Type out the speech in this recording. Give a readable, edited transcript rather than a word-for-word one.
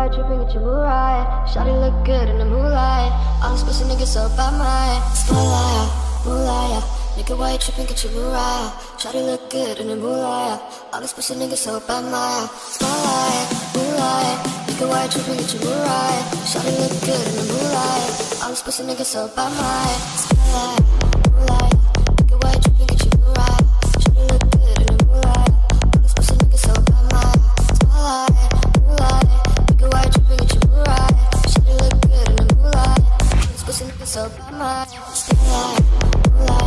white dripping at your moonlight. Shawty look good in the moonlight. All these pussy niggas so by my spotlight, moonlight. Nigga white dripping at your moonlight. Shawty look good in the moonlight. All these pussy niggas so by my spotlight, moonlight. Nigga white dripping at your moonlight. Shawty look good in the moonlight. All these pussy niggas so by my spotlight, moonlight. Nigga white dripping at your moonlight. Shawty look good in the moonlight. All these pussy niggas so by my spotlight, moonlight. Nigga white dripping at your moonlight. Shawty look good in the moonlight. All these pussy niggas so by my spotlight, moonlight.